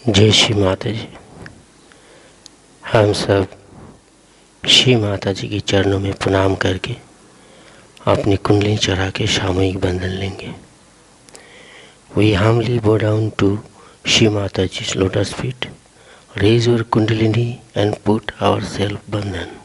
जय श्री माता जी। हम सब श्री माता जी के चरणों में प्रणाम करके अपनी कुंडली चढ़ा के सामूहिक बंधन लेंगे। We humbly bow down to Shri Mataji's lotus feet, raise your kundalini and put ourselves bandhan.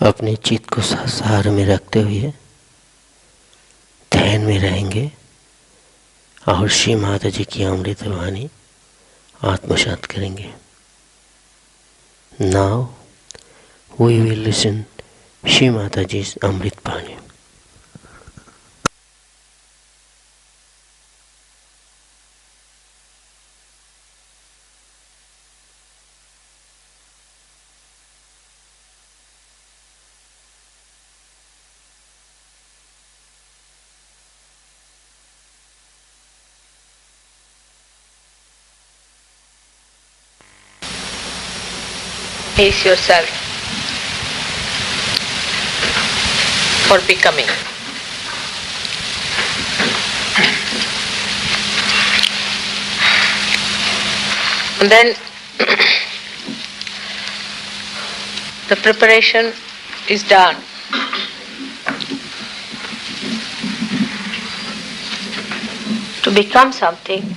अपने चित्त को सार में रखते हुए ध्यान में रहेंगे और श्री माता जी की अमृत वाणी आत्मसात करेंगे. Now we will listen Shri Mata ji Amrit Vani. Pace yourself for becoming. And then the preparation is done. To become something.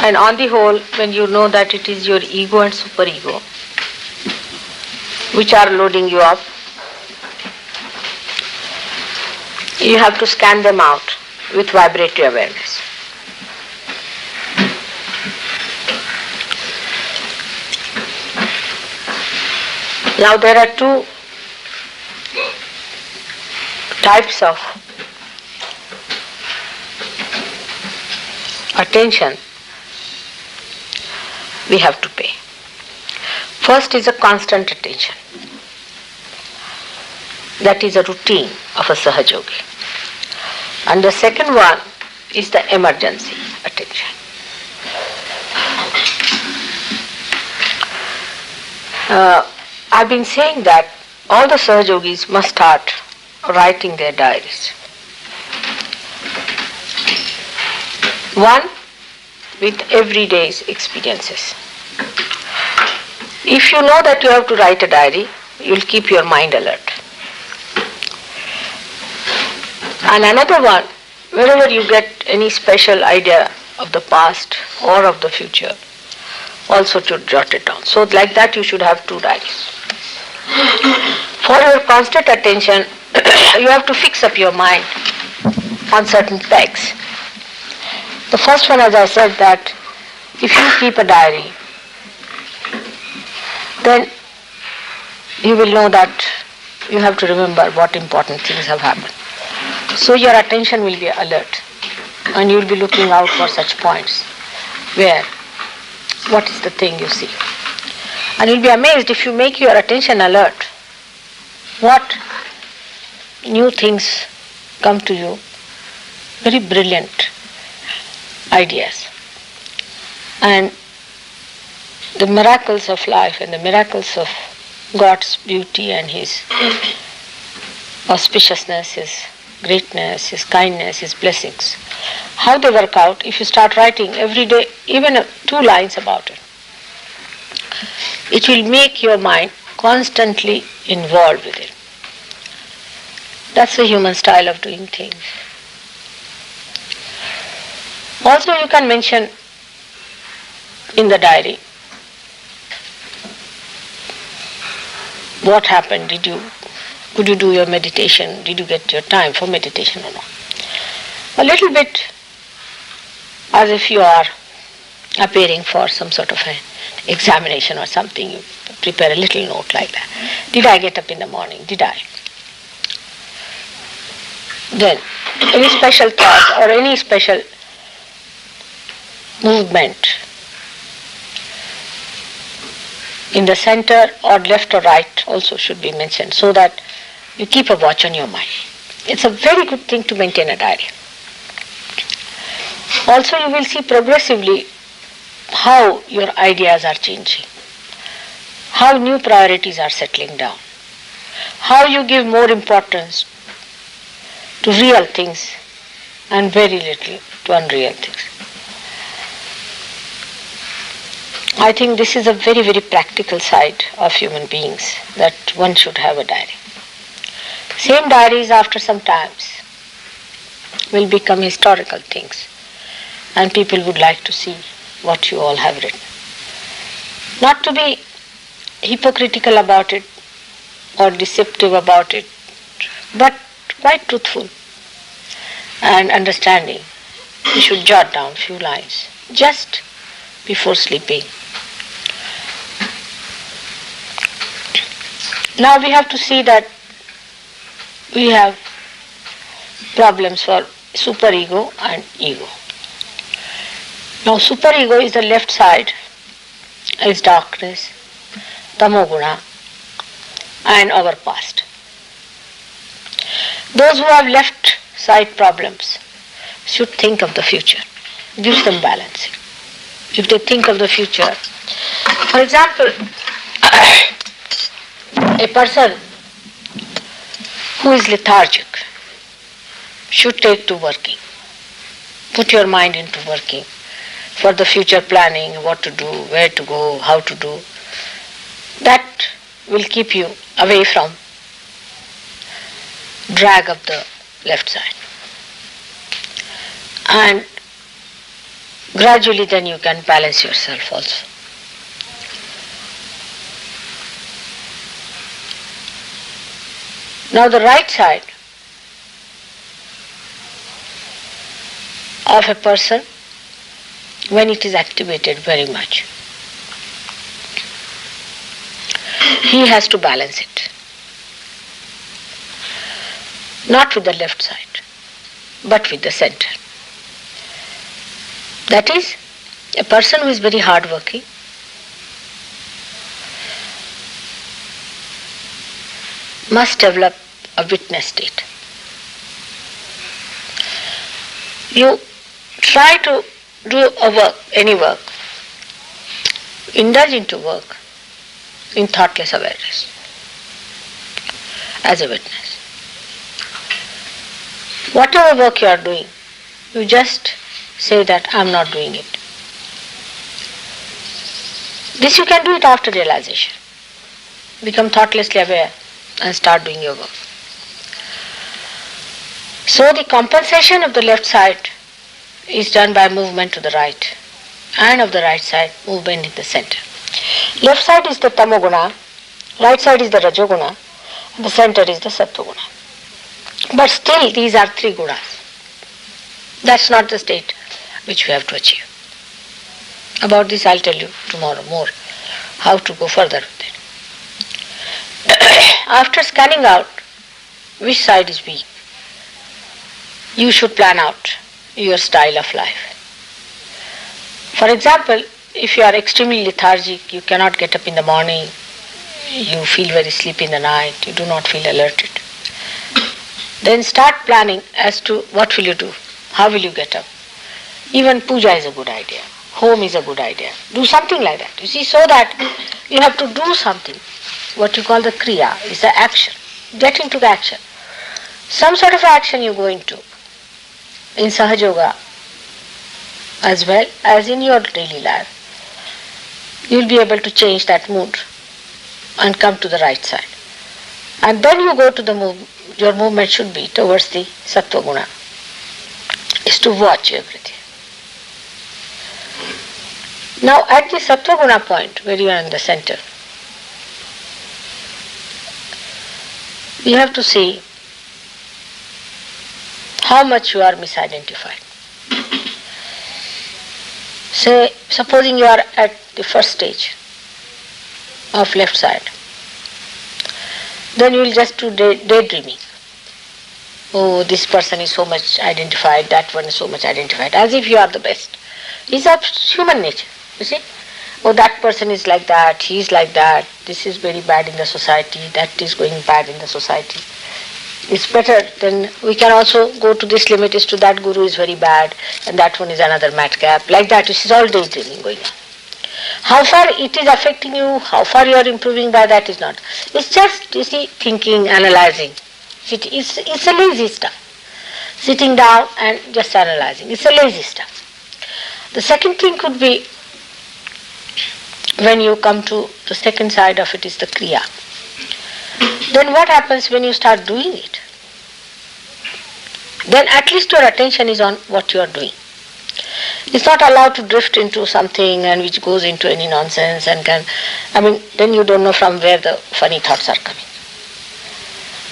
And on the whole, when you know that it is your ego and superego which are loading you up, you have to scan them out with vibratory awareness. Now there are two types of attention we have to pay. First is a constant attention. That is a routine of a Sahaja Yogi. And the second one is the emergency attention. I've been saying that all the Sahaja Yogis must start writing their diaries. One, with everyday's experiences. If you know that you have to write a diary, you will keep your mind alert. And another one, whenever you get any special idea of the past or of the future, also to jot it down. So like that you should have two diaries. For your constant attention, you have to fix up your mind on certain pegs. The first one, as I said, that if you keep a diary, then you will know that you have to remember what important things have happened. So your attention will be alert and you will be looking out for such points where, what is the thing you see. And you will be amazed if you make your attention alert, what new things come to you, very brilliant ideas. And the miracles of life and the miracles of God's beauty and His auspiciousness, His greatness, His kindness, His blessings, how they work out if you start writing every day, even 2 lines about it. It will make your mind constantly involved with it. That's the human style of doing things. Also you can mention in the diary what happened, could you do your meditation, did you get your time for meditation or not. A little bit as if you are appearing for some sort of an examination or something, you prepare a little note like that. Did I get up in the morning? Did I? Then any special thought or any special movement in the center or left or right also should be mentioned, so that you keep a watch on your mind. It's a very good thing to maintain a diary. Also you will see progressively how your ideas are changing, how new priorities are settling down, how you give more importance to real things and very little to unreal things. I think this is a very, very practical side of human beings, that one should have a diary. Same diaries after some times will become historical things and people would like to see what you all have written. Not to be hypocritical about it or deceptive about it, but quite truthful and understanding. You should jot down few lines just before sleeping. Now we have to see that we have problems for superego and ego. Now superego is the left side, is darkness, tamoguna, and our past. Those who have left side problems should think of the future. Gives them balance. If they think of the future, for example, a person who is lethargic should take to working. Put your mind into working for the future planning, what to do, where to go, how to do. That will keep you away from drag of the left side. And gradually then you can balance yourself also. Now the right side of a person, when it is activated very much, he has to balance it. Not with the left side, but with the center. That is, a person who is very hardworking must develop a witness state. You try to do a work, any work, indulge into work in thoughtless awareness as a witness. Whatever work you are doing, you just say that I am not doing it. This you can do it after realization. Become thoughtlessly aware and start doing your work. So the compensation of the left side is done by movement to the right, and of the right side, movement in the center. Left side is the tamoguna, right side is the rajoguna, and the center is the sattva-guna. But still these are three gunas. That's not the state which we have to achieve. About this I'll tell you tomorrow more, how to go further with it. After scanning out which side is weak, you should plan out your style of life. For example, if you are extremely lethargic, you cannot get up in the morning, you feel very sleepy in the night, you do not feel alerted, then start planning as to what will you do, how will you get up. Even puja is a good idea, home is a good idea. Do something like that. You see, so that you have to do something. What you call the kriya is the action. Get into the action. Some sort of action you go into in Sahaja Yoga as well as in your daily life. You will be able to change that mood and come to the right side. And then you go to the your movement should be towards the sattva guna, is to watch everything. Now at the sattva guna point, where you are in the center, you have to see how much you are misidentified. Say, supposing you are at the first stage of left side, then you will just do daydreaming. Oh, this person is so much identified, that one is so much identified, as if you are the best. It's a human nature, you see. Oh, that person is like that, he is like that, this is very bad in the society, that is going bad in the society. It's better, then we can also go to this limit is to that guru is very bad and that one is another madcap. Like that, this is all daydreaming going on. How far it is affecting you, how far you are improving by that is not. It's just, you see, thinking, analyzing. It's a lazy stuff. Sitting down and just analyzing. It's a lazy stuff. The second thing could be, when you come to the second side of it is the kriya. Then what happens when you start doing it? Then at least your attention is on what you are doing. It's not allowed to drift into something and which goes into any nonsense and then you don't know from where the funny thoughts are coming.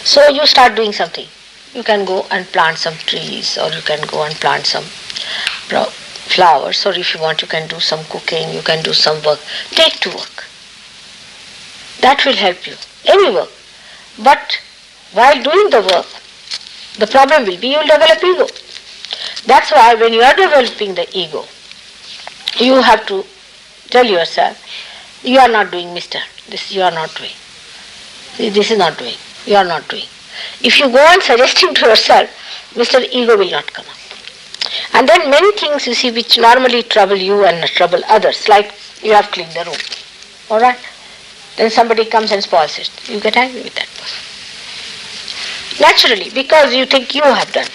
So you start doing something. You can go and plant some trees, or you can go and plant some flowers, or if you want you can do some cooking, you can do some work. Take to work. That will help you. Any work. But while doing the work, the problem will be you will develop ego. That's why when you are developing the ego, you have to tell yourself, you are not doing, mister. This you are not doing. This is not doing. You are not doing. If you go on suggesting to yourself, Mr. Ego will not come up. And then many things you see which normally trouble you and trouble others, like you have cleaned the room. Alright? Then somebody comes and spoils it. You get angry with that person. Naturally, because you think you have done.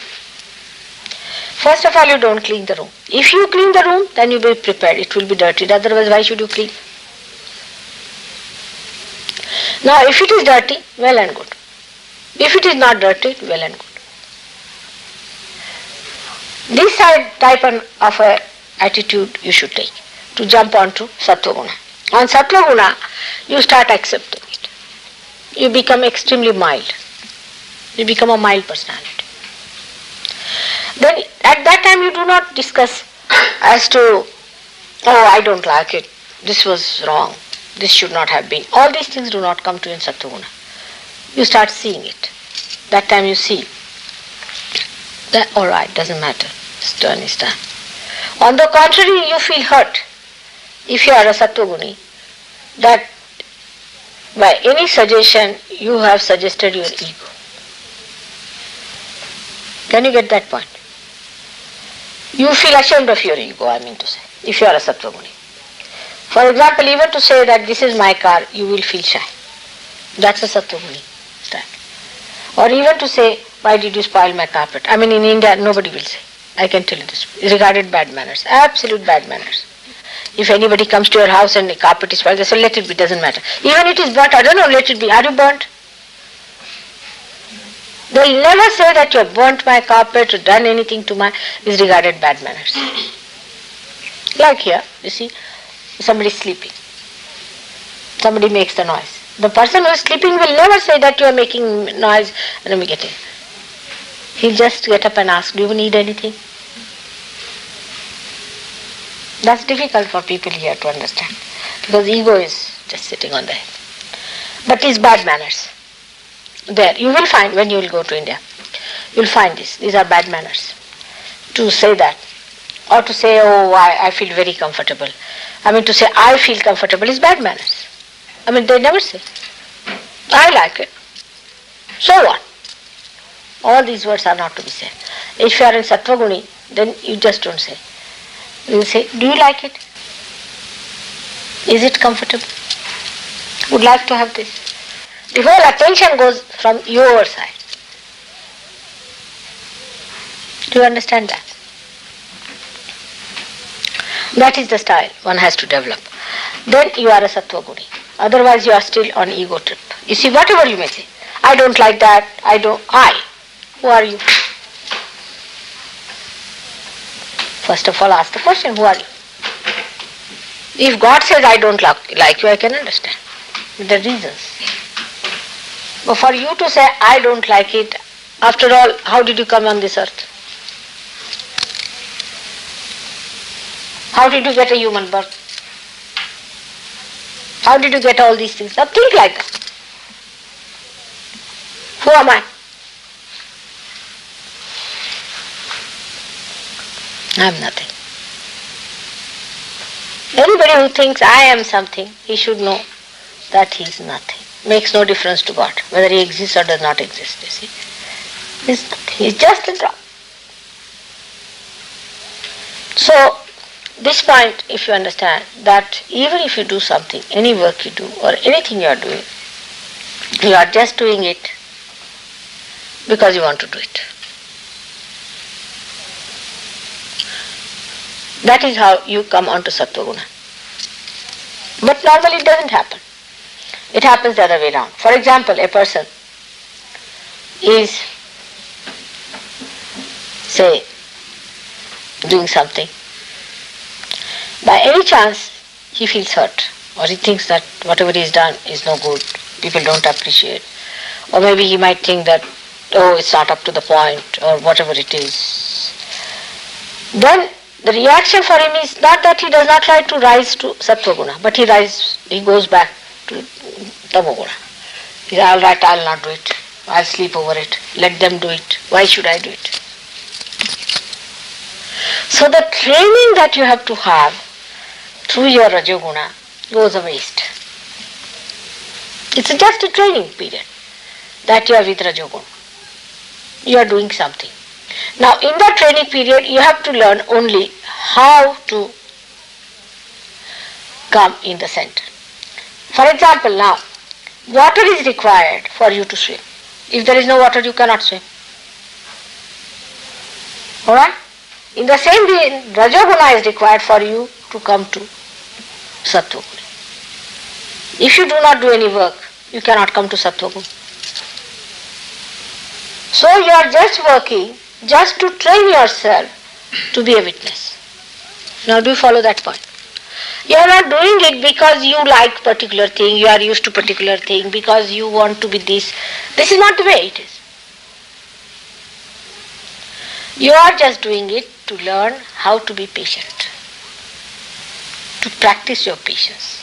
First of all, you don't clean the room. If you clean the room, then you be prepared. It will be dirty. Otherwise, why should you clean? Now, if it is dirty, well and good. If it is not dirty, well and good. This type of a attitude you should take to jump onto Sattva Guna. On Sattva Guna, you start accepting it. You become extremely mild. You become a mild personality. Then at that time you do not discuss as to, oh, I don't like it, this was wrong, this should not have been. All these things do not come to you in Sattva Guna. You start seeing it. That time you see that, alright, doesn't matter, it's done, it's done. On the contrary, you feel hurt if you are a Sattva Guni, that by any suggestion you have suggested your ego. Can you get that point? You feel ashamed of your ego, I mean to say, if you are a Sattva Guni. For example, even to say that this is my car, you will feel shy. That's a Sattva Guni style. Or even to say, why did you spoil my carpet? I mean, in India, nobody will say. I can tell you this. It's regarded bad manners, absolute bad manners. If anybody comes to your house and the carpet is spoiled, they say, let it be, doesn't matter. Even it is burnt, I don't know, let it be. Are you burnt? They'll never say that you have burnt my carpet or done anything to my, is regarded bad manners. Like here, you see, somebody is sleeping. Somebody makes the noise. The person who is sleeping will never say that you are making noise. Let me get in. He'll just get up and ask, do you need anything? That's difficult for people here to understand, because ego is just sitting on the head. But it's bad manners. There, you will find when you will go to India, you will find this. These are bad manners. To say that, or to say, oh, I feel very comfortable. I mean, to say, I feel comfortable is bad manners. I mean, they never say, I like it. So what? All these words are not to be said. If you are in Sattva Guni, then you just don't say. You say, do you like it? Is it comfortable? Would like to have this? The whole attention goes from your side. Do you understand that? That is the style one has to develop. Then you are a Sattva Guni. Otherwise you are still on ego trip. You see, whatever you may say, I don't like that, I. Who are you? First of all, ask the question, who are you? If God says, I don't like you, I can understand the reasons. But for you to say, I don't like it, after all, how did you come on this earth? How did you get a human birth? How did you get all these things? Now think like that. Who am I? I am nothing. Anybody who thinks I am something, he should know that he is nothing. Makes no difference to God, whether he exists or does not exist, you see. He is nothing. He is just a drop. So, this point, if you understand, that even if you do something, any work you do, or anything you are doing, you are just doing it because you want to do it. That is how you come onto Sattva Guna. But normally it doesn't happen. It happens the other way around. For example, a person is, say, doing something by any chance he feels hurt, or he thinks that whatever he's done is no good, people don't appreciate, or maybe he might think that, oh, it's not up to the point, or whatever it is, then the reaction for him is not that he does not try to rise to Sattva-guna, but he goes back to Tamo-guna. He says, all right, I'll not do it. I'll sleep over it. Let them do it. Why should I do it? So the training that you have to have through your Rajoguna goes a waste. It's just a training period that you are with Rajoguna. You are doing something. Now in that training period you have to learn only how to come in the center. For example, now water is required for you to swim. If there is no water you cannot swim. Alright? In the same way, Rajoguna is required for you to come to Sattva-guna. If you do not do any work, you cannot come to Sattva-guna. So you are just working just to train yourself to be a witness. Now do you follow that point? You are not doing it because you like particular thing, you are used to particular thing, because you want to be this. This is not the way it is. You are just doing it to learn how to be patient, to practice your patience,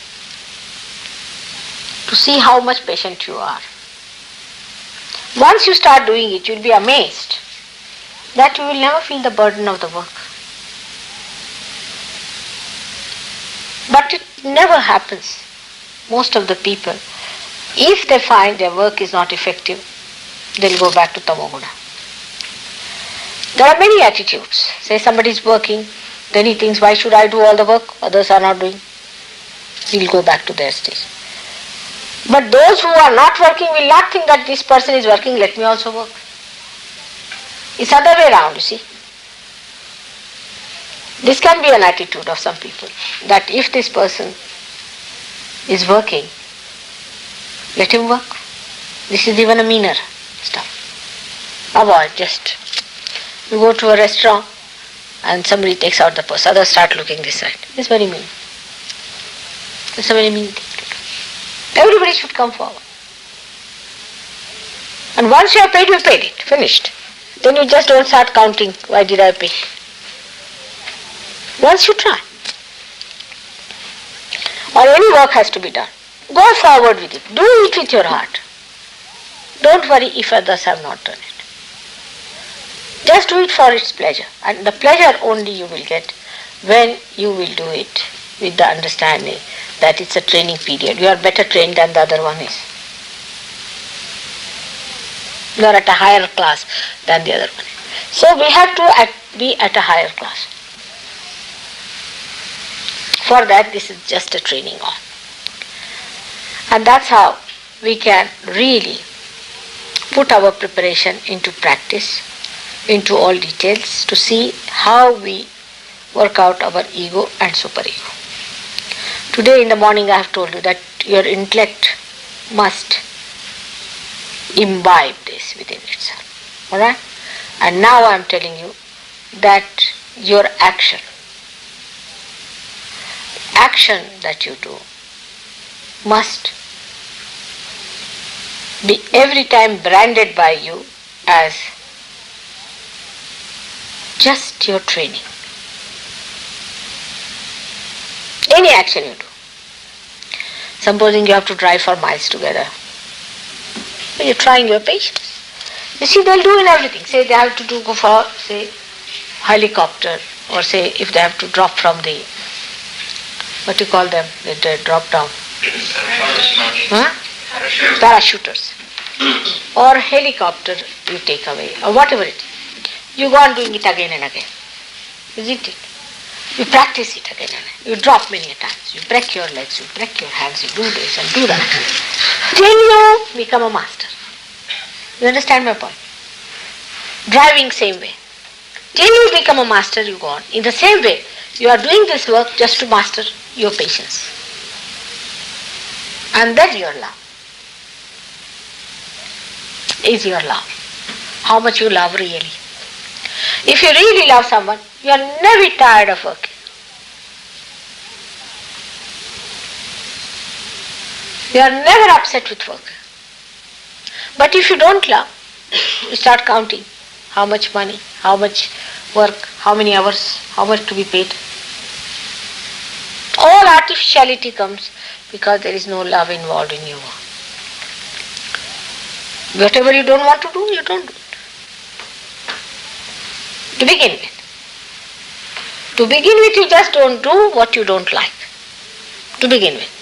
to see how much patient you are. Once you start doing it, you will be amazed that you will never feel the burden of the work. But it never happens. Most of the people, if they find their work is not effective, they'll go back to Tamoguna. There are many attitudes. Say somebody is working, then he thinks, why should I do all the work? Others are not doing. He'll go back to their stage. But those who are not working will not think that this person is working, let me also work. It's other way around, you see. This can be an attitude of some people, that if this person is working, let him work. This is even a meaner stuff. Avoid just. You go to a restaurant and somebody takes out the purse, others start looking this side. It's very mean. It's a very mean thing to do. Everybody should come forward. And once you have paid, you paid it. Finished. Then you just don't start counting, why did I pay? Once you try. Or any work has to be done. Go forward with it. Do it with your heart. Don't worry if others have not done it. Just do it for its pleasure. And the pleasure only you will get when you will do it with the understanding that it's a training period. You are better trained than the other one is. You are at a higher class than the other one. So we have to be at a higher class. For that, this is just a training on. And that's how we can really put our preparation into practice, into all details, to see how we work out our ego and superego. Today in the morning I have told you that your intellect must imbibe this within itself. Alright? And now I am telling you that your action that you do must be every time branded by you as just your training. Any action you do. Supposing you have to drive for miles together. You're trying your patience. You see, they'll do in everything. Say they have to go for, say, helicopter, or say if they have to drop from the, what do you call them, they drop down? Parachuters. Or helicopter you take away, or whatever it is. You go on doing it again and again. Isn't it? You practice it again and again. You drop many times. You break your legs, you break your hands, you do this and do that. Till you become a master. You understand my point? Driving same way. Till you become a master, you go on. In the same way, you are doing this work just to master your patience. And then your love. Is your love. How much you love really. If you really love someone, you are never tired of working. You are never upset with work. But if you don't love, you start counting how much money, how much work, how many hours, how much to be paid. All artificiality comes because there is no love involved in your work. Whatever you don't want to do, you don't do it. To begin with. To begin with, you just don't do what you don't like. To begin with.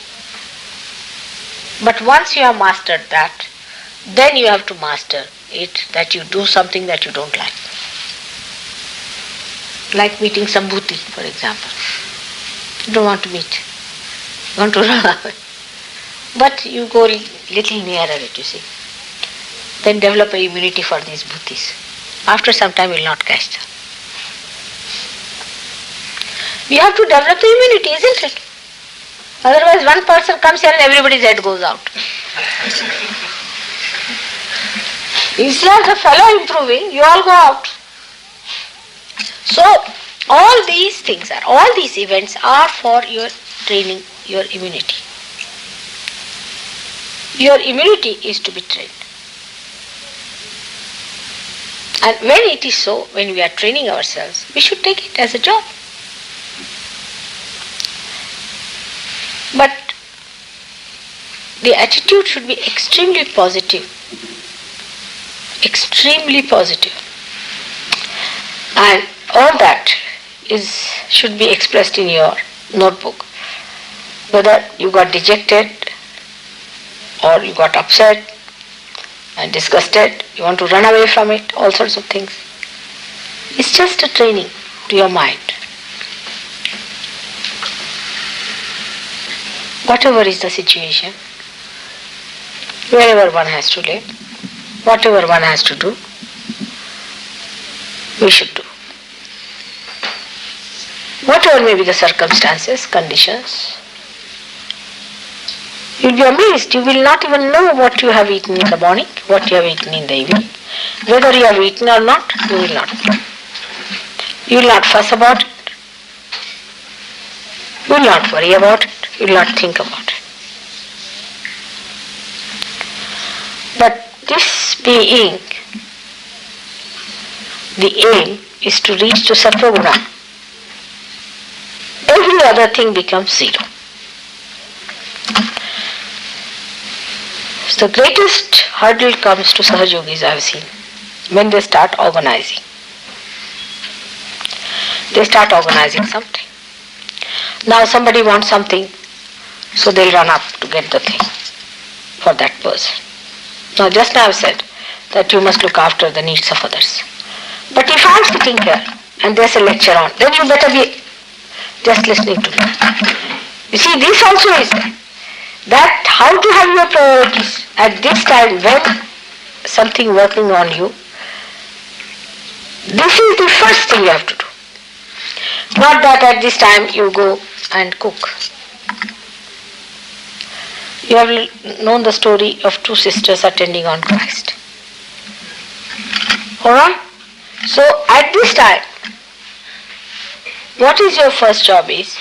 But once you have mastered that, then you have to master it, that you do something that you don't like. Like meeting some bhuti, for example. You don't want to meet. You want to run away. But you go little nearer it, you see. Then develop a immunity for these bhutis. After some time you will not catch them. We have to develop the immunity, isn't it? Otherwise one person comes here and everybody's head goes out. Instead of the fellow improving, you all go out. So all these things are, all these events are for your training, your immunity. Your immunity is to be trained. And when it is so, when we are training ourselves, we should take it as a job. But the attitude should be extremely positive. Extremely positive. And all that should be expressed in your notebook. Whether you got dejected or you got upset and disgusted, you want to run away from it, all sorts of things. It's just a training to your mind. Whatever is the situation, wherever one has to live, whatever one has to do, we should do. Whatever may be the circumstances, conditions, you will be amazed. You will not even know what you have eaten in the morning, what you have eaten in the evening. Whether you have eaten or not, you will not know. You will not fuss about it. You will not worry about it. You will not think about it. But this being, the aim is to reach to Sattva Guna. Every other thing becomes zero. So the greatest hurdle comes to Sahaja Yogis, I have seen, when they start organizing. They start organizing something. Now somebody wants something, so they'll run up to get the thing for that person. Now just now I have said that you must look after the needs of others. But if I am sitting here and there's a lecture on, then you better be just listening to me. You see, this also is that how to have your priorities at this time when something working on you. This is the first thing you have to do. Not that at this time you go and cook. You have known the story of two sisters attending on Christ. Alright? So at this time, what is your first job is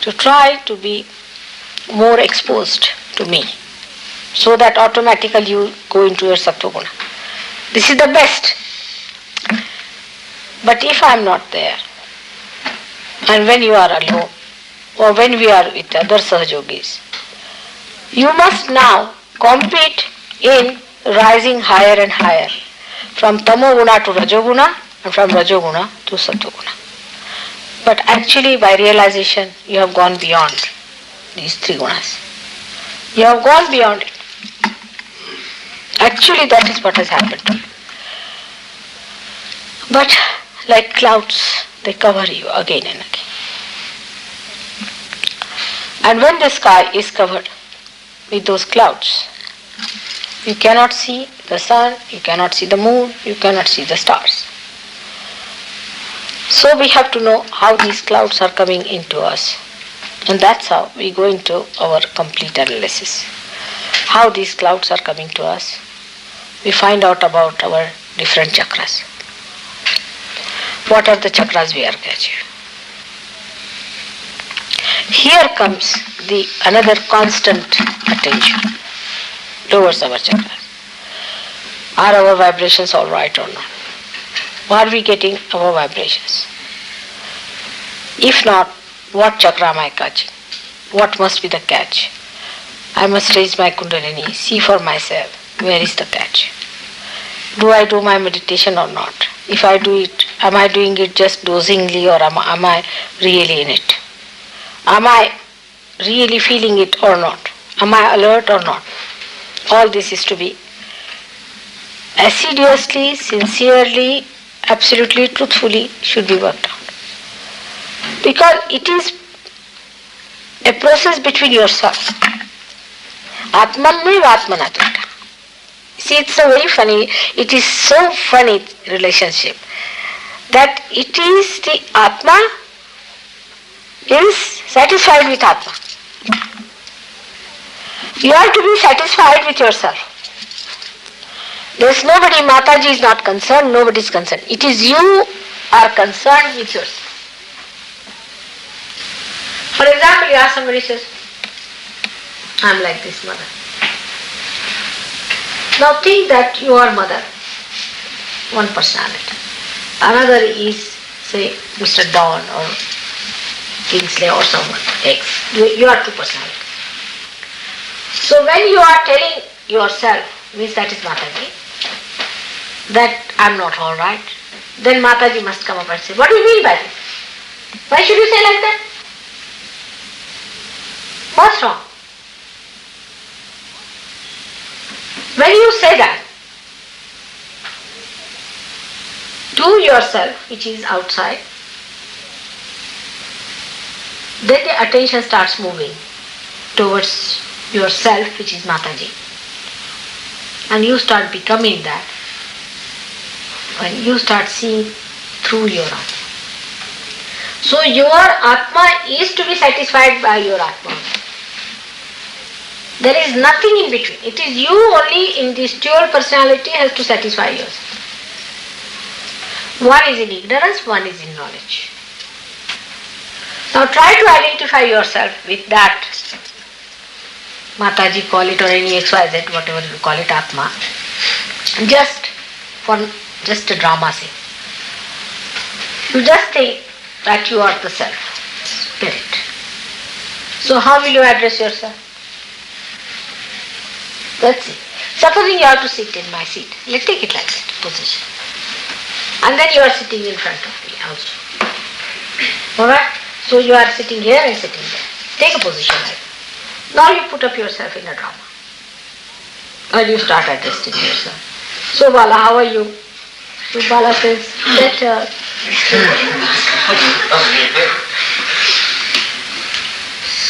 to try to be more exposed to me, so that automatically you go into your Sattva Guna. This is the best. But if I am not there, and when you are alone, or when we are with other Sahaja Yogis, you must now compete in rising higher and higher, from Tamo Guna to Rajo Guna, and from Rajo Guna to Sattva Guna. But actually by realization, you have gone beyond these three gunas. You have gone beyond it. Actually that is what has happened to you. But like clouds, they cover you again and again. And when the sky is covered with those clouds, you cannot see the sun, you cannot see the moon, you cannot see the stars. So we have to know how these clouds are coming into us. And that's how we go into our complete analysis. How these clouds are coming to us. We find out about our different chakras. What are the chakras we are catching? Here comes the another constant attention towards our chakras. Are our vibrations all right or not? Are we getting our vibrations? If not, what chakra am I catching? What must be the catch? I must raise my kundalini, see for myself where is the catch. Do I do my meditation or not? If I do it, am I doing it just dozingly or am I really in it? Am I really feeling it or not? Am I alert or not? All this is to be assiduously, sincerely, absolutely, truthfully should be worked out. Because it is a process between yourself. Atman mein Atmana Dwarka. See, it's a very funny, it is so funny relationship that it is the Atma is satisfied with Atma. You have to be satisfied with yourself. There is nobody, Mataji is not concerned, nobody is concerned. It is you are concerned with yourself. For example, you ask somebody says, I am like this mother. Now think that you are mother, one personality. Another is, say, Mr. Don or Kingsley or someone X. You are two personalities. So when you are telling yourself, means that is Mataji, that I am not all right, then Mataji must come up and say, what do you mean by this? Why should you say like that? What's wrong? When you say that to yourself, which is outside, then the attention starts moving towards yourself, which is Mataji. And you start becoming that. And you start seeing through your Atma. So your Atma is to be satisfied by your Atma. There is nothing in between. It is you only in this dual personality has to satisfy yourself. One is in ignorance, one is in knowledge. Now try to identify yourself with that Mataji call it or any XYZ, whatever you call it, Atma. Just for just a drama sake. You just think that you are the self, spirit. So how will you address yourself? Let's see. Supposing you have to sit in my seat. Let's take it like that, position. And then you are sitting in front of me also. Alright? So you are sitting here and sitting there. Take a position like that. Now you put up yourself in a drama. And you start adjusting yourself. So Bala, how are you? So Bala says, better.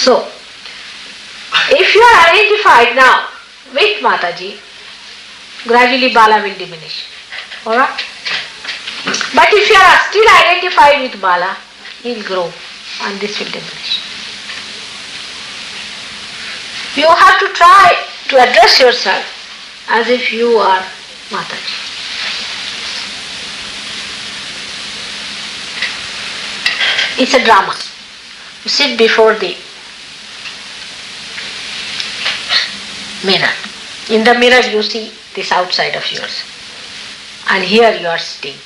So, if you are identified now with Mataji, gradually Bala will diminish. Alright? But if you are still identified with Bala, he will grow and this will diminish. You have to try to address yourself as if you are Mataji. It's a drama. You sit before the mirror. In the mirror you see this outside of yours. And here you are sitting,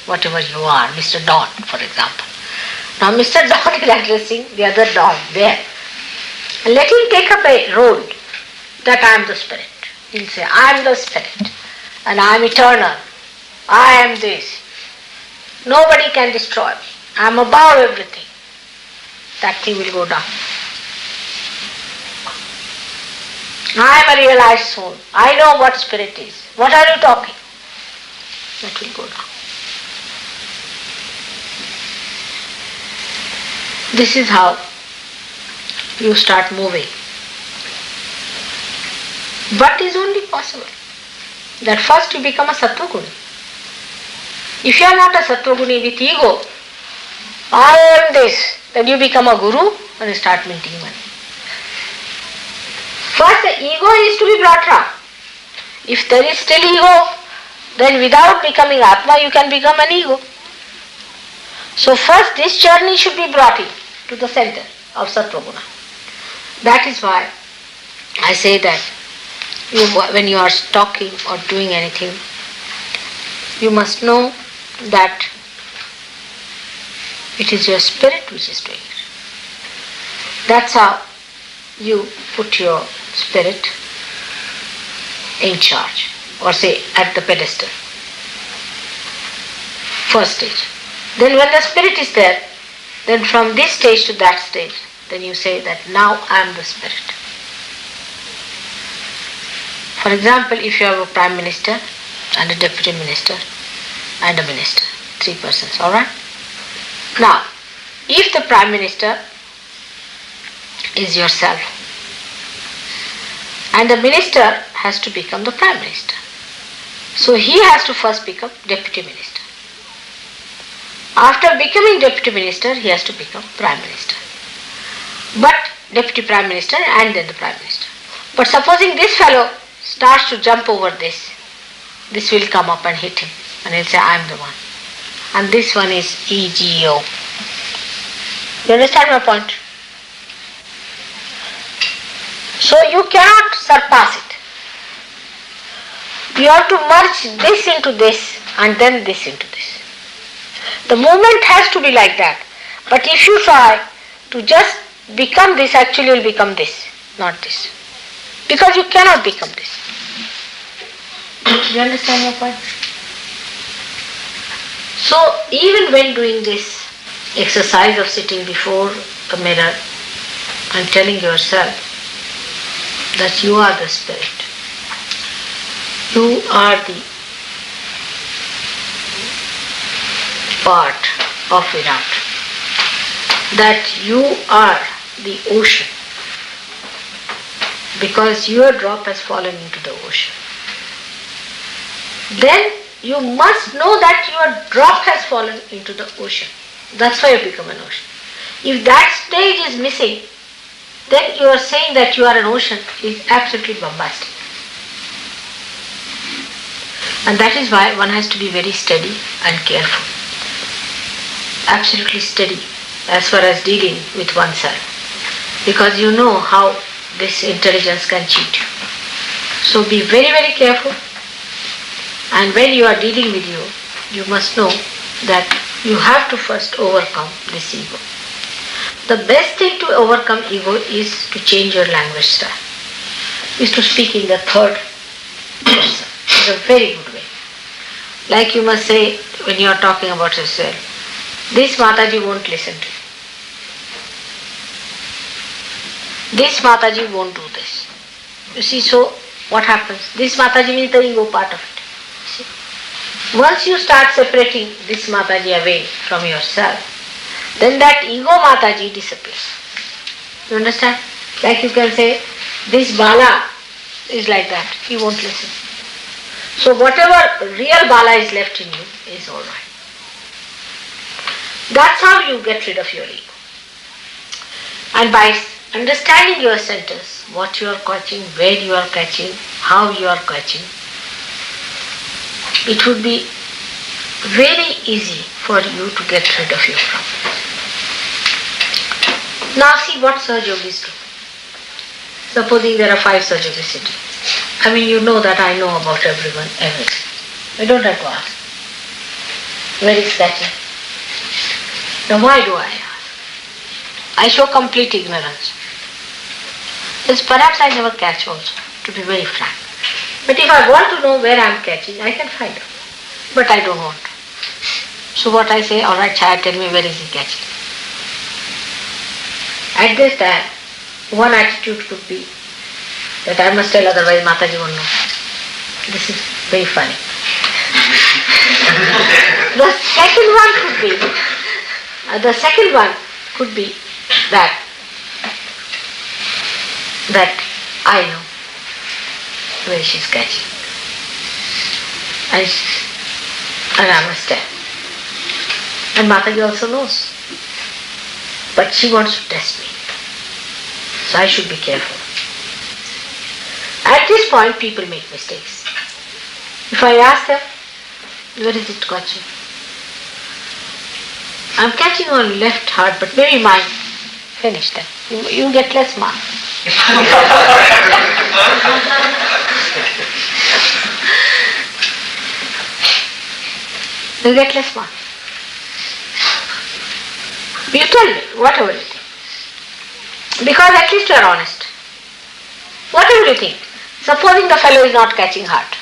whatever you are, Mr. Don, for example. Now Mr. Don is addressing the other Don there. And let him take up a role that I am the spirit. He'll say, I am the spirit and I am eternal. I am this. Nobody can destroy me. I am above everything. That thing will go down. I am a realized soul. I know what spirit is. What are you talking? That will go down. This is how you start moving. But it is only possible that first you become a Sattva Guni. If you are not a Sattva Guni with ego, I am this, then you become a guru and start minting money. First the ego is to be brought down. If there is still ego, then without becoming Atma you can become an ego. So first this journey should be brought in to the center of Sattva Guna. That is why I say that when you are talking or doing anything, you must know that it is your spirit which is doing it. That's how you put your spirit in charge, or say at the pedestal. First stage. Then when the spirit is there, then from this stage to that stage, then you say that now I am the spirit. For example, if you have a prime minister and a deputy minister and a minister, 3 persons, alright? Now, if the prime minister is yourself, and the minister has to become the prime minister, so he has to first become deputy minister. After becoming deputy minister, he has to become prime minister. But deputy prime minister and then the prime minister. But supposing this fellow starts to jump over this will come up and hit him, and he'll say, I am the one. And this one is ego. You understand my point? So you cannot surpass it. You have to merge this into this and then this into this. The movement has to be like that. But if you try to just become this, actually you will become this, not this. Because you cannot become this. You understand my point? So even when doing this exercise of sitting before a mirror and telling yourself that you are the spirit, you are the part of Virat, that you are the ocean, because your drop has fallen into the ocean. Then you must know that your drop has fallen into the ocean. That's why you become an ocean. If that stage is missing, then you are saying that you are an ocean is absolutely bombastic. And that is why one has to be very steady and careful. Absolutely steady as far as dealing with oneself. Because you know how this intelligence can cheat you. So be very, very careful. And when you are dealing with you must know that you have to first overcome this ego. The best thing to overcome ego is to change your language style. Is to speak in the third person. It's a very good way. Like you must say when you are talking about yourself, this Mataji won't listen to you. This Mataji won't do this. You see, so what happens? This Mataji means the ego part of it. See? Once you start separating this Mataji away from yourself, then that ego Mataji disappears. You understand? Like you can say, this Bala is like that. He won't listen. So whatever real Bala is left in you is alright. That's how you get rid of your ego. And by understanding your centers, what you are catching, where you are catching, how you are catching, it would be very easy for you to get rid of your problems. Now see what Sahaja Yogis do. Supposing there are 5 Sahaja Yogis sitting. I mean, you know that I know about everyone, everything. I don't have to ask. Where is catching? Now why do I ask? I show complete ignorance. Yes, perhaps I never catch also, to be very frank. But if I want to know where I am catching, I can find out. But I don't want to. So what I say, alright Chaya, tell me where is he catching. At this time, one attitude could be that I must tell, otherwise Mataji won't know. This is very funny. The second one could be that I know where she's catching. And I must tell. And Mataji also knows. But she wants to test me. So I should be careful. At this point, people make mistakes. If I ask them, where is it catching? I'm catching on left heart, but maybe mine. Finish them. You get less marks. You get less marks. You tell me, whatever you think. Because at least you are honest. Whatever you think. Supposing the fellow is not catching heart,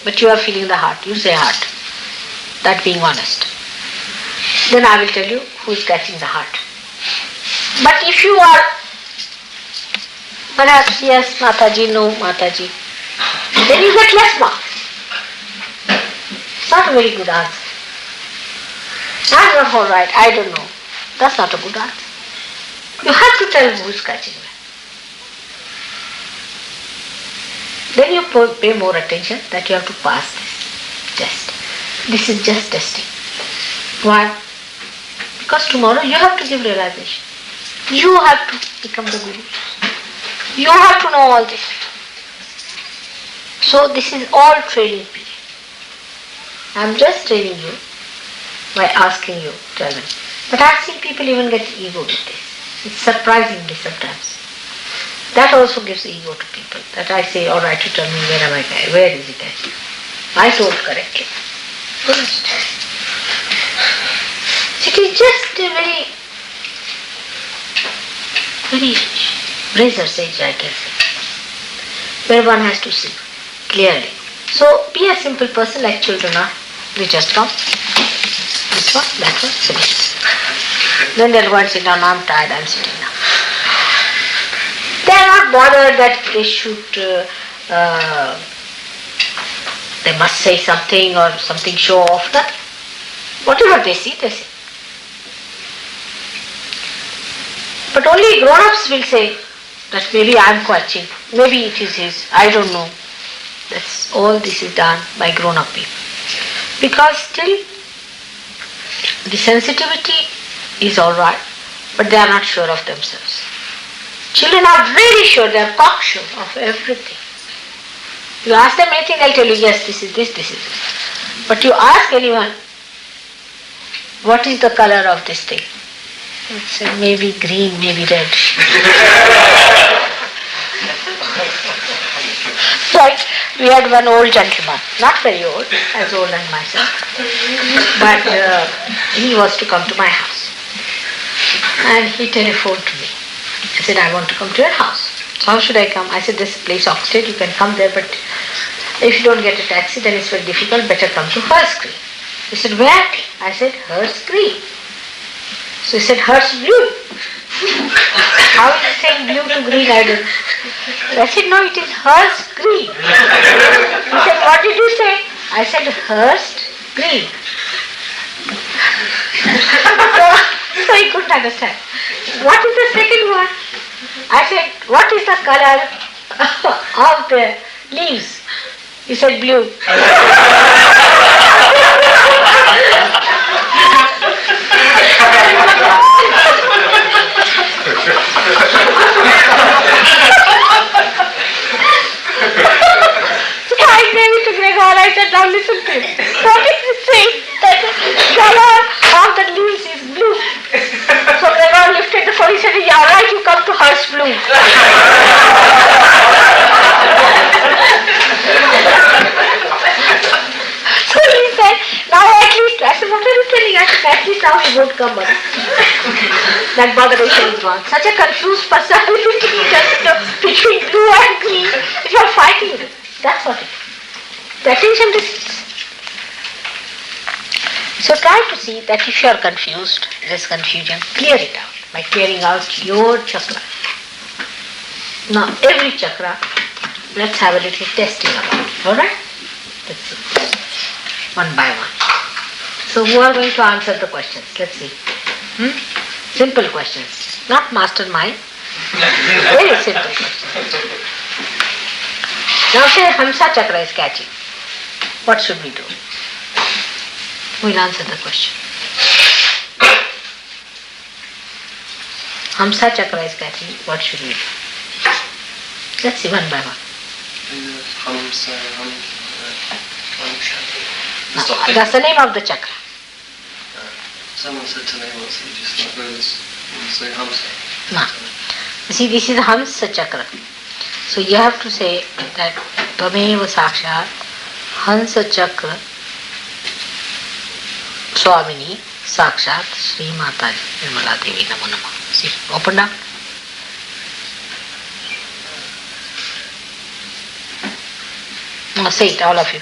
but you are feeling the heart, you say heart. That being honest. Then I will tell you who is catching the heart. But if you are perhaps yes, Mataji, no, Mataji, then you get less marks. Not a very good answer. I'm not all right, I don't know. That's not a good answer. You have to tell who is catching it. Then you pay more attention that you have to pass this test. This is just testing. Why? Because tomorrow you have to give realization. You have to become the Guru. You have to know all this. So this is all training period. I am just training you by asking you, tell me. But I have seen people even get ego with this. It's surprisingly sometimes. That also gives ego to people. That I say, all right, you tell me where is it at? I told correctly. Honest. It is just a very razor's edge, I can say, where one has to see clearly. So be a simple person like children are. They just come. This one, that one, finished. Then they'll go and sit down. I'm tired, I'm sitting now. They are not bothered that they should, they must say something or something show off. Nothing. Whatever they see, they say. But only grown-ups will say that maybe I'm catching, maybe it is his, I don't know. That's all this is done by grown-up people. Because still the sensitivity is alright, but they are not sure of themselves. Children are very sure, they are cocksure of everything. You ask them anything, they'll tell you, yes, this is this, this is this. But you ask anyone, what is the color of this thing? They'll say, maybe green, maybe red. Like, we had one old gentleman, not very old, as old as myself, but he was to come to my house. And he telephoned to me. I said, I want to come to your house. So how should I come? I said, this place Oxted, you can come there, but if you don't get a taxi, then it's very difficult, better come to Hearst Green. He said, where? I said, Hearst Green. So he said, Hearst Blue. How is it saying blue to green? I don't know. I said, no, it is Hearst Green. He said, what did you say? I said, Hearst Green. So he couldn't understand. What is the second one? I said, what is the color of the leaves? He said, blue. So I gave it to Gregor. I said, now listen to him. What is he saying? That the color of the leaves is blue. So Gregor lifted the phone. He said, yeah, all right, you come to Hearst Blue. So he said, now at least, I said, what are you telling? I said, at least now he won't come. That botheration is gone. Such a confused personality between blue and green. If you are fighting with it, that's what it is. The attention distance. So try to see that if you are confused, this confusion, clear it out by clearing out your chakra. Now every chakra, let's have a little testing about it. Alright? Let's see. One by one. So who are going to answer the questions? Let's see. Simple questions. Not mastermind. Very simple questions. Now say Hamsa chakra is catching. What should we do? We'll answer the question. Hamsa chakra is catching. What should we do? Let's see one by one. That's the name of the chakra. Someone said to me once that you just like those and say Hamsa. No. See, this is Hamsa Chakra. So you have to say that Tvameva Sakshat Hamsa Chakra Swamini Sakshat Shri Mata Nirmala Devi Namo Namo. See, open up. Now say it, all of you,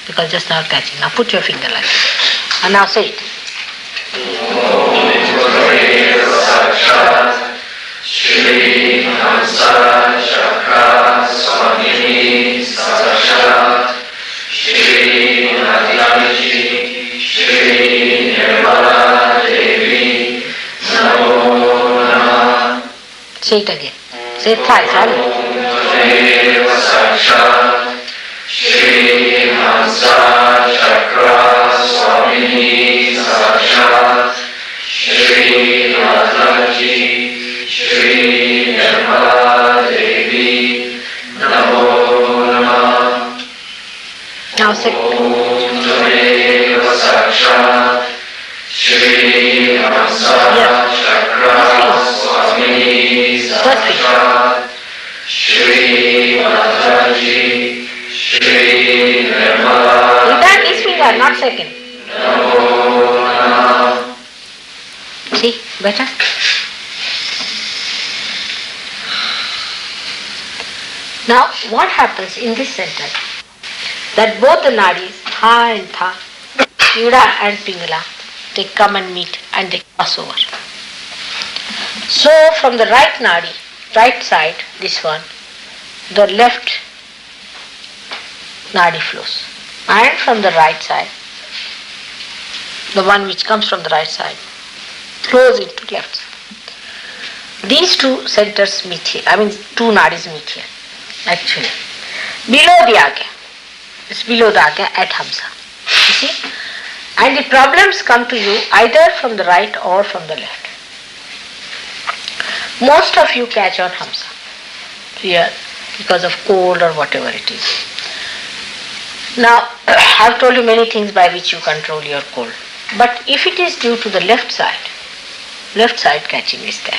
because just now catching. Now put your finger like that. And now say it. Shri Hamsa Chakra Swamini Sakshat Shri Mataji Shri Nirmala Devi Namo Namah. Say it again. Say it thrice. Tvameva Sakshat Shri Hamsa Chakra Swamini Sakshat Shri Mataji Shri Nirmala Devi Namo Namah. Now say Tvameva Sakshat Shri Hamsa Chakra Swamini Sakshat Shri Mataji Shri Nirmala. you done this finger, not second. Namo Namah. See, better? Now, what happens in this center? That both the nadis, Ha and Tha, Ida and Pingala, they come and meet and they cross over. So, from the right nadi, right side, this one, the left nadi flows. And from the right side, the one which comes from the right side, flows into left side. These two centers meet here. Two nadis meet here. Actually, below the Agya. It's below the Agya at Hamsa. You see? And the problems come to you either from the right or from the left. Most of you catch on Hamsa here because of cold or whatever it is. Now, I've told you many things by which you control your cold. But if it is due to the left side catching is there.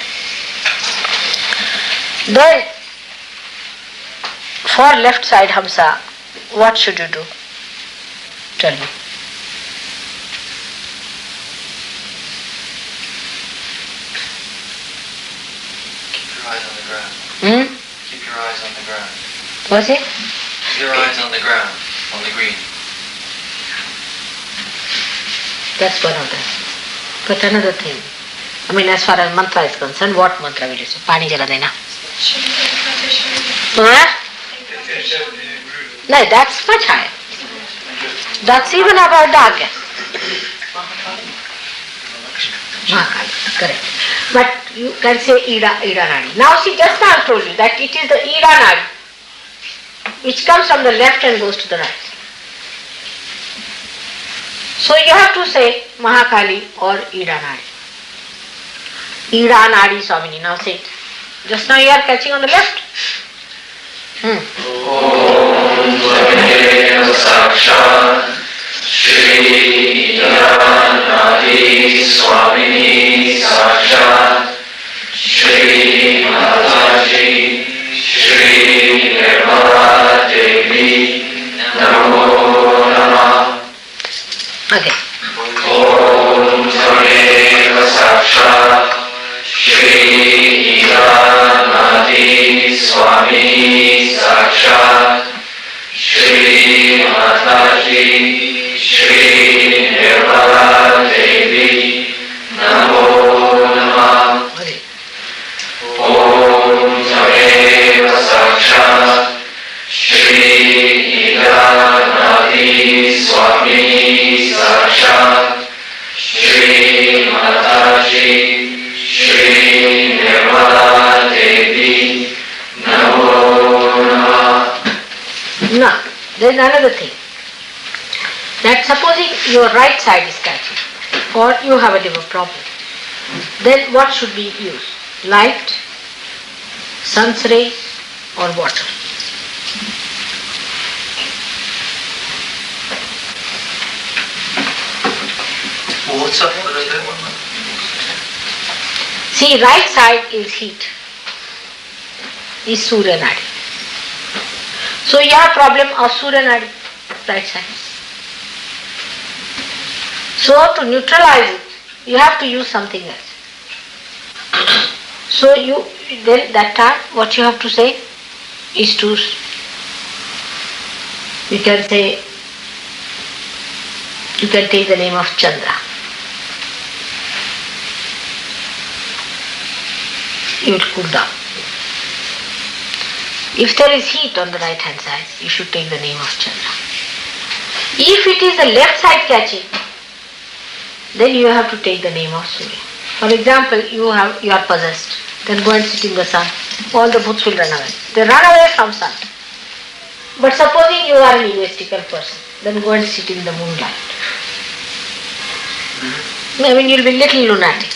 Then, for left side Hamsa, what should you do? Tell me. Keep your eyes on the ground. Keep your eyes on the ground. What's it? Keep your eyes on the ground, on the green. That's one of them. But another thing, as far as mantra is concerned, what mantra will you say? Pani jala dena. No, that's much higher. That's even about Dharka. Correct. But you can say Ida Nadi. Now see, just now I told you that it is the Ida Nadi which comes from the left and goes to the right. So you have to say Mahakali or Ida Nadi. Ida Nadi Swamini. Now say it. Just now you are catching on the left. Om Tvameva Sakshat Shri Nadi Swamini Sakshat Shri Mataji Shri Nirmala Devi Namo Namah. Okay. Om Tvameva Sakshat Shri Nadi Swamini Sakshat Shri Mataji Shri Nirmala Devi Namo Namah. Om Tvameva Sakshat Shri Nadi Swamini Sakshat Shri Mataji Shri Nirmala Devi Namo Namah. Now, there is another thing. That supposing your right side is catching, or you have a liver problem, then what should we use? Light, sun's ray, or water? Water. See, right side is heat. is Surya Nadi. So you have problem of Surya Nadi, right side. So to neutralize it, you have to use something else. So then that time what you have to say is to, you can say, you can take the name of Chandra. You will cool down. If there is heat on the right hand side, you should take the name of Chandra. If it is the left side catching, then you have to take the name of Surya. For example, you are possessed, then go and sit in the sun. All the bhuts will run away. They run away from sun. But supposing you are an egoistical person, then go and sit in the moonlight. I mean, you'll be little lunatic.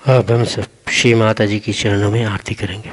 अब हम सब श्री माता जी की चरणों में आरती करेंगे।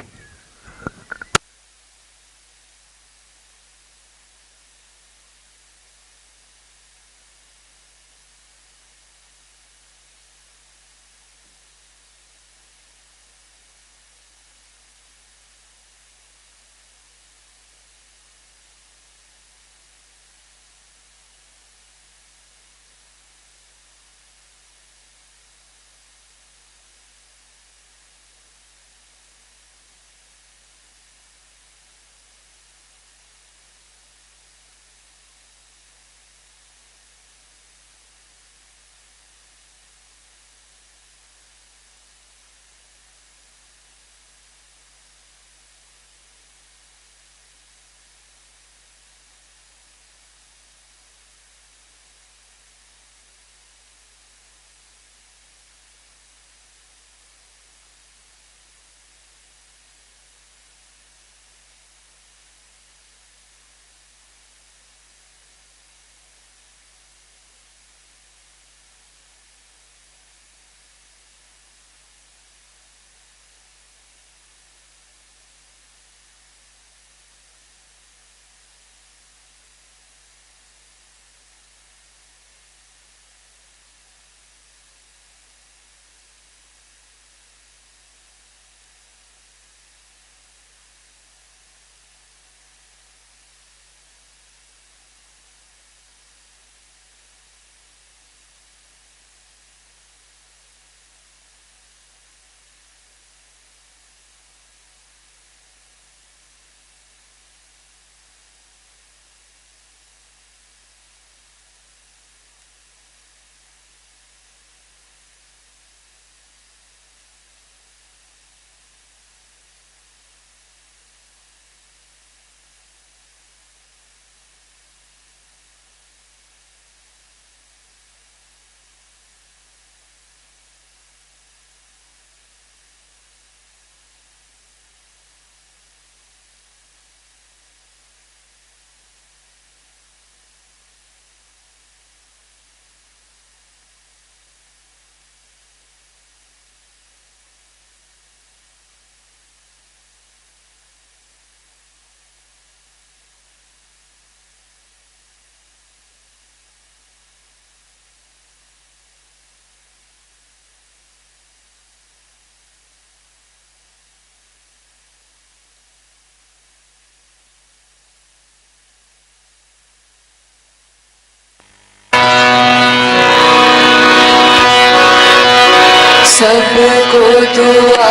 सबको दुआ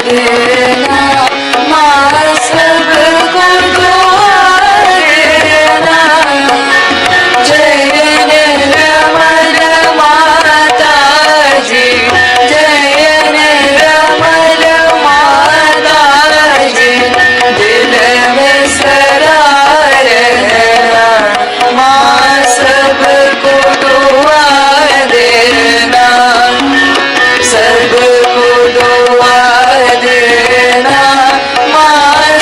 देना माँ, सबको दुआ देना। जय निर्मल माता जी, जय निर्मल माता जी, दिल में सदा रहना माँ, सबको दुआ देना, सबको दुआ देना माँ,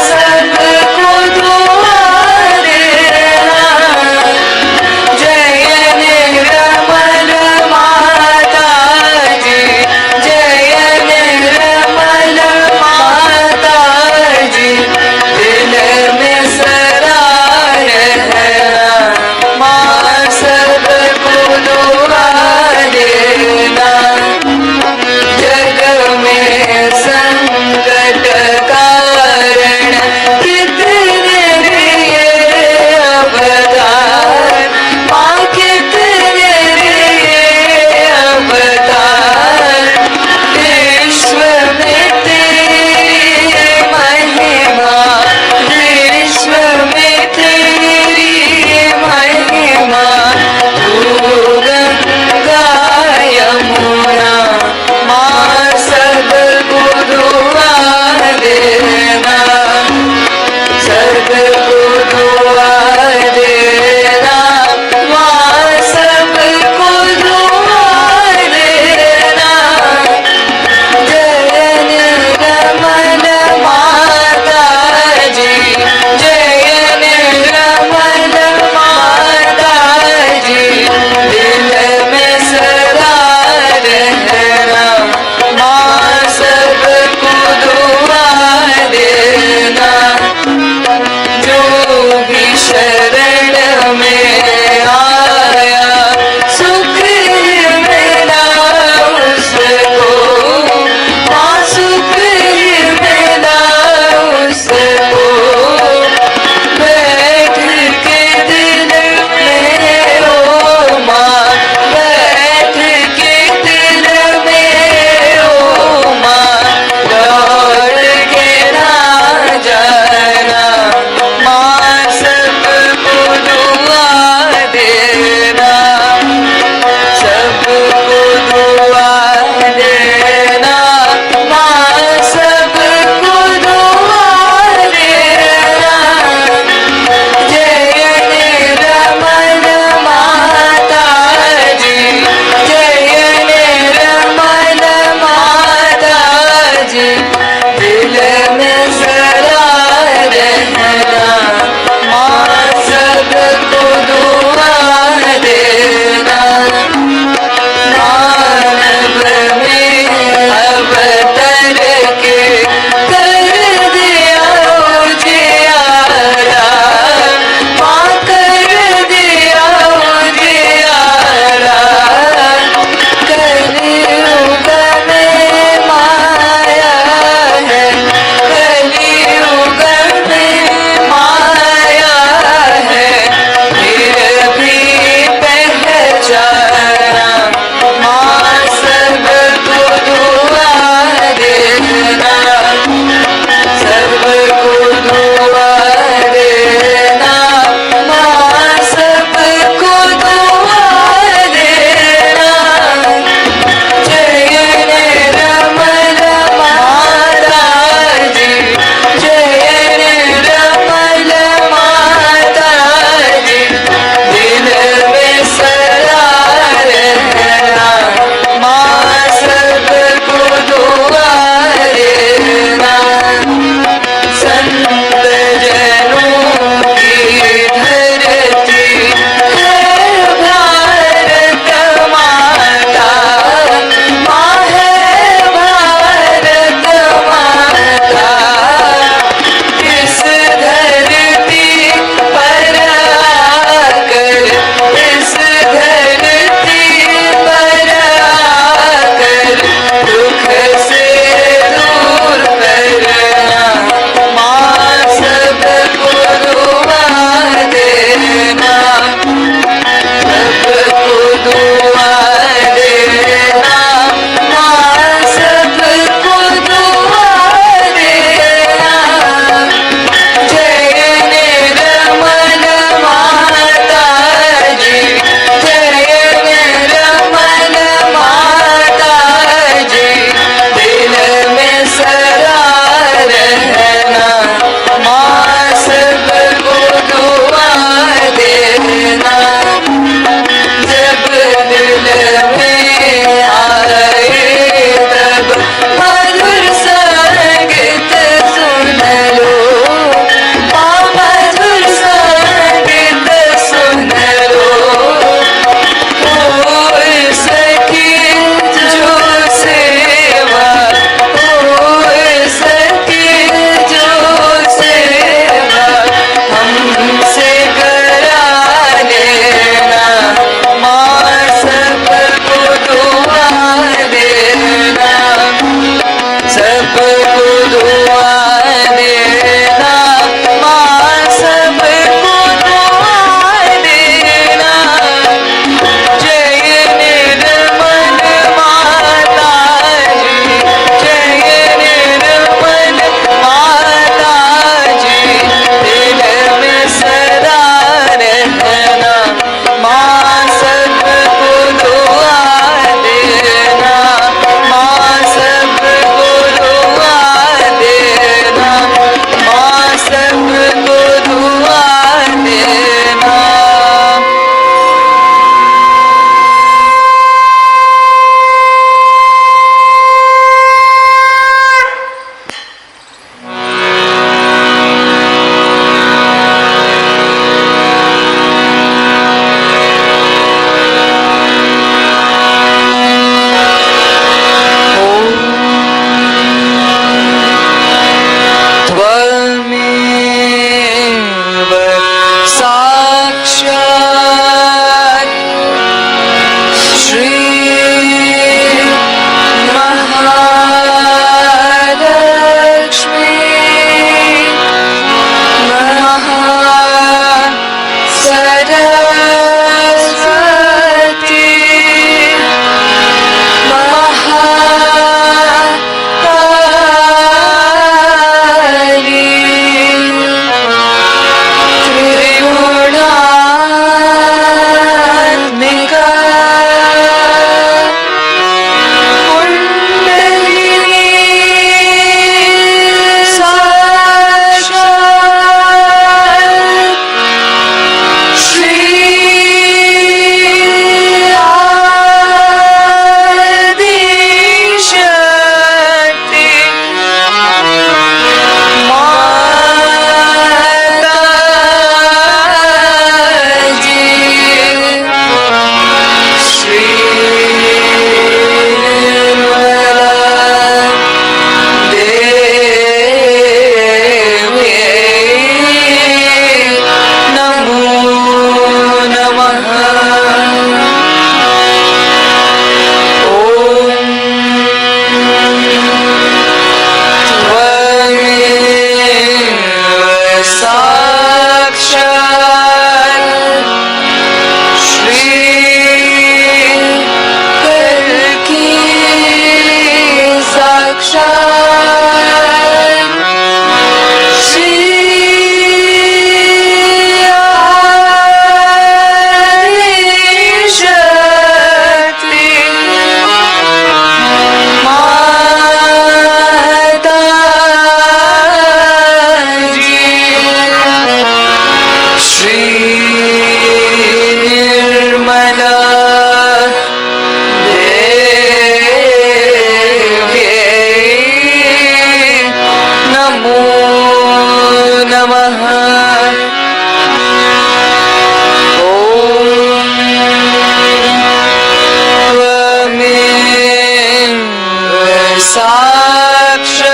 साक्षात्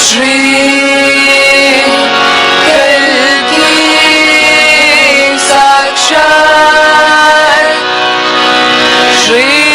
श्री कल्की साक्षात् श्री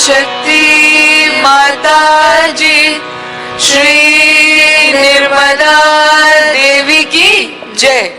शक्ति माता जी श्री निर्मला देवी की जय।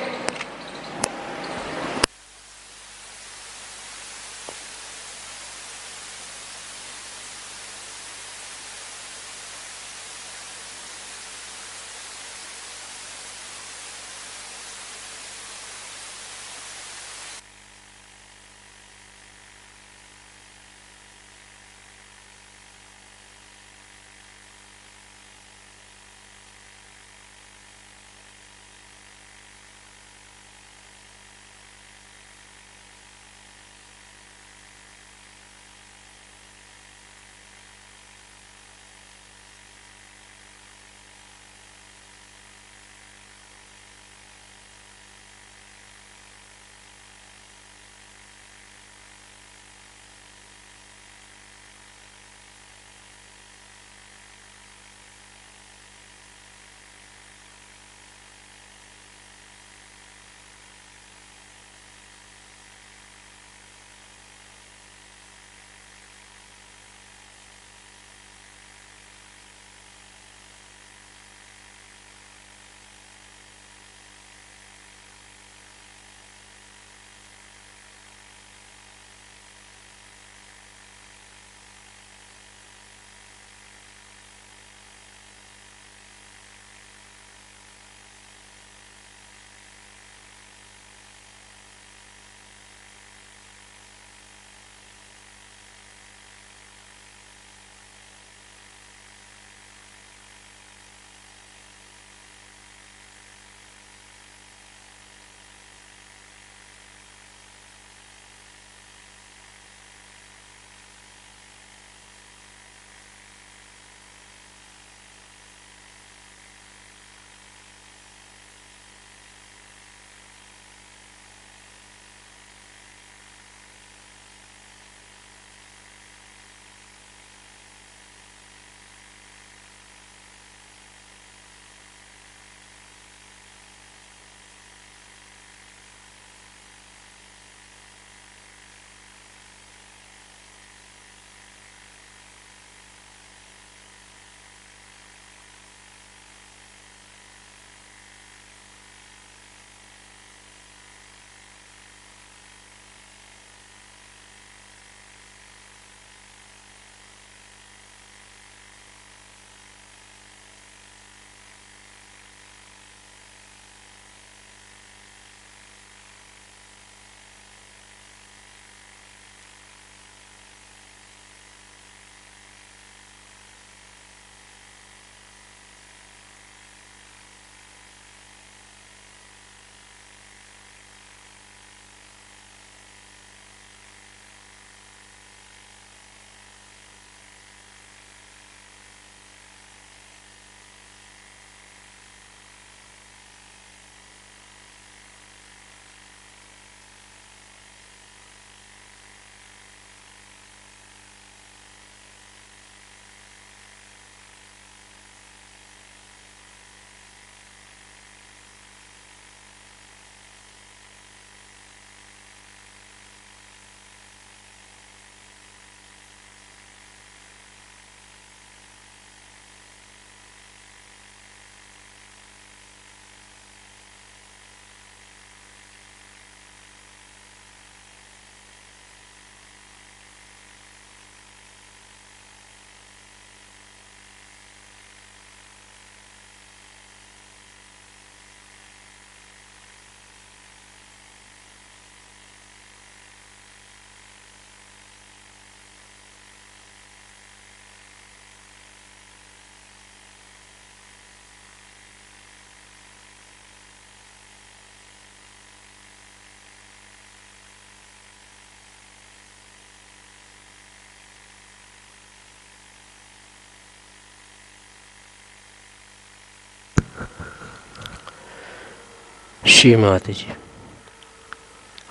श्री माता जी,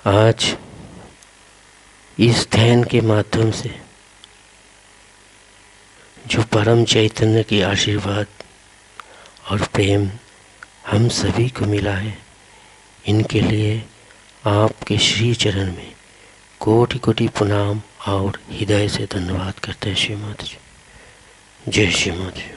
आज इस ध्यान के माध्यम से जो परम चैतन्य की आशीर्वाद और प्रेम हम सभी को मिला है, इनके लिए आपके श्री चरण में कोटि कोटि प्रणाम और हृदय से धन्यवाद करते हैं श्री माता जी। जय श्री माता जी।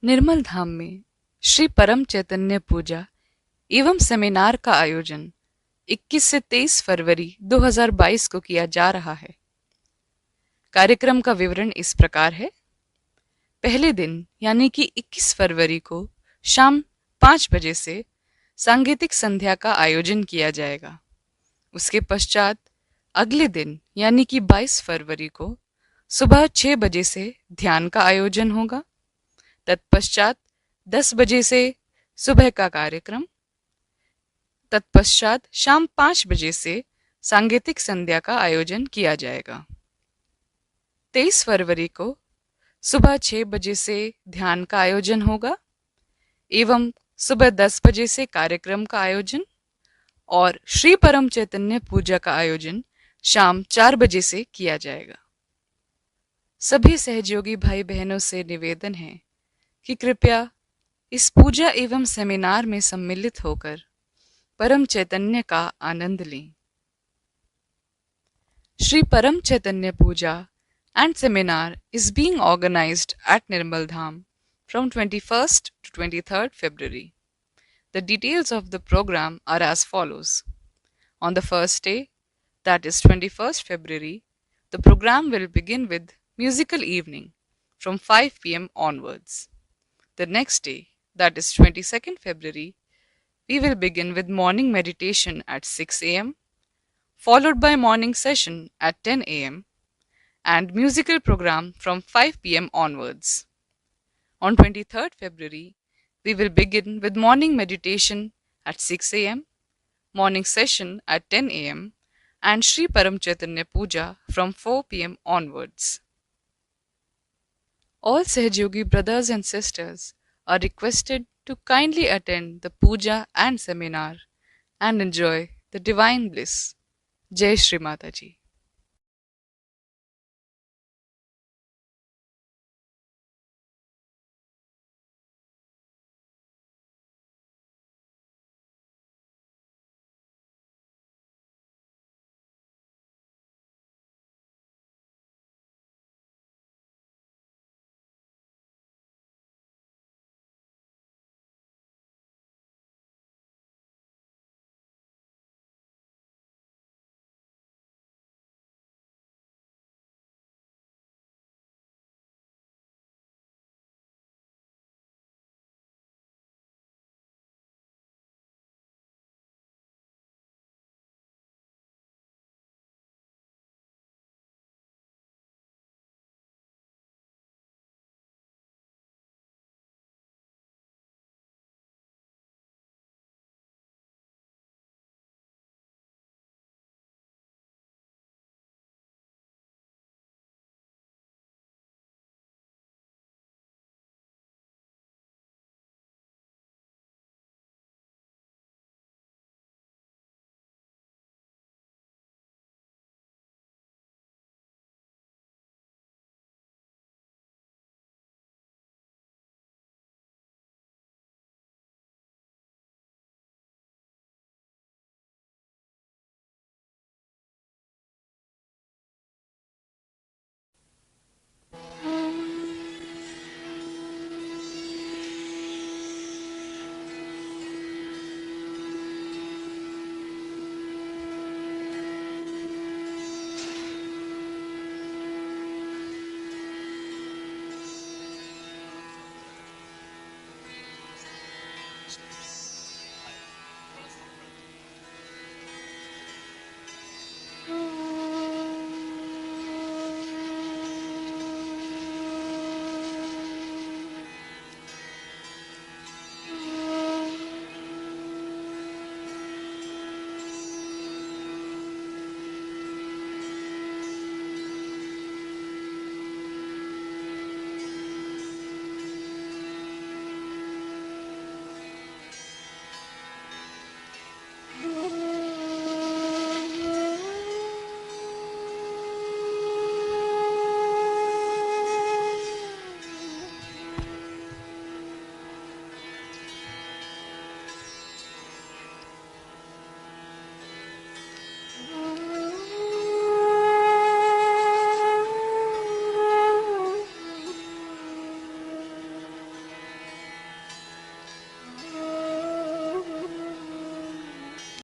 निर्मल धाम में श्री परम चैतन्य पूजा एवं सेमिनार का आयोजन 21 से 23 फरवरी 2022 को किया जा रहा है। कार्यक्रम का विवरण इस प्रकार है। पहले दिन यानी कि 21 फरवरी को शाम 5 बजे से सांगीतिक संध्या का आयोजन किया जाएगा। उसके पश्चात अगले दिन यानी कि 22 फरवरी को सुबह 6 बजे से ध्यान का आयोजन होगा। तत्पश्चात 10 बजे से सुबह का कार्यक्रम, तत्पश्चात शाम 5 बजे से सांगीतिक संध्या का आयोजन किया जाएगा। 23 फरवरी को सुबह 6 बजे से ध्यान का आयोजन होगा एवं सुबह 10 बजे से कार्यक्रम का आयोजन और श्री परम चैतन्य पूजा का आयोजन शाम 4 बजे से किया जाएगा। सभी सहयोगी भाई बहनों से निवेदन है कि कृपया इस पूजा एवं सेमिनार में सम्मिलित होकर परम चैतन्य का आनंद लें। श्री परम चैतन्य पूजा and seminar is being organized at Nirmal Dham from 21st to 23rd February. The details of the program are as follows. On the first day, that is 21st February, the program will begin with musical evening from 5 p.m. onwards. The next day, that is 22nd February, we will begin with morning meditation at 6 a.m., followed by morning session at 10 a.m., and musical program from 5 p.m. onwards. On 23rd February, we will begin with morning meditation at 6 a.m., morning session at 10 a.m., and Shri Param Chaitanya Puja from 4 p.m. onwards. All Sahajogi brothers and sisters are requested to kindly attend the puja and seminar and enjoy the divine bliss. Jai Shri Mataji.